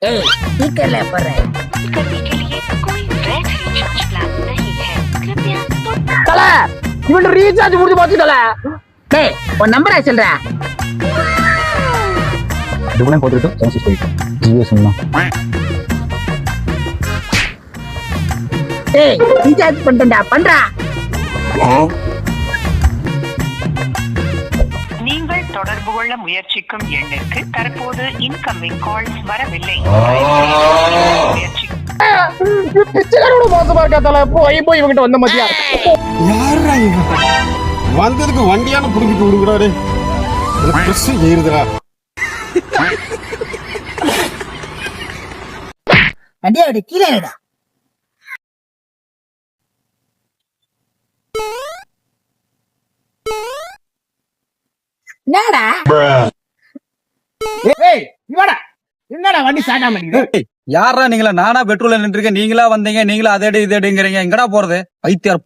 Speaker पर है करने के लिए कोई वैध रिचार्ज प्लान नहीं है कृपया தல இவன் ரீசார்ஜ் முடிஞ்சு போச்சு தல. டேய் உன் நம்பரை சொல்றா. இதுக்குள்ள போட்டுட்டு 768 ஜியோ சிம் தான். டேய் ரீசார்ஜ் பண்ணிட்டேன்டா பண்றா. நீங்கள் தொடர்பு கொள்ள முயற்சிக்கும் எண்ணிற்கு தற்போது இன்கமிங் கால்ஸ் வரவில்லை. பிச்சைக்காரோட மோசமா இருக்கா தல. போய் இவங்கிட்ட வந்த மத்தியா. யாரா இவன் வந்ததுக்கு வண்டியான புடுங்கிட்டு விடுங்கிறாரு. பிரஸ் ஏறுதுடா. வண்டியை விட கீழே இருடா. என்னடா ஏய் இவடா என்னடா வண்டி ஸ்டார்ட் ஆக மாட்டேங்குது. யாரா நீங்களா? நானா பெட்ரோல் நின்றுருக்கேன், நீங்களா வந்தீங்க, நீங்களா அதேடு இதேடுங்கிறீங்க. எங்கடா போறது? ஐத்தியார்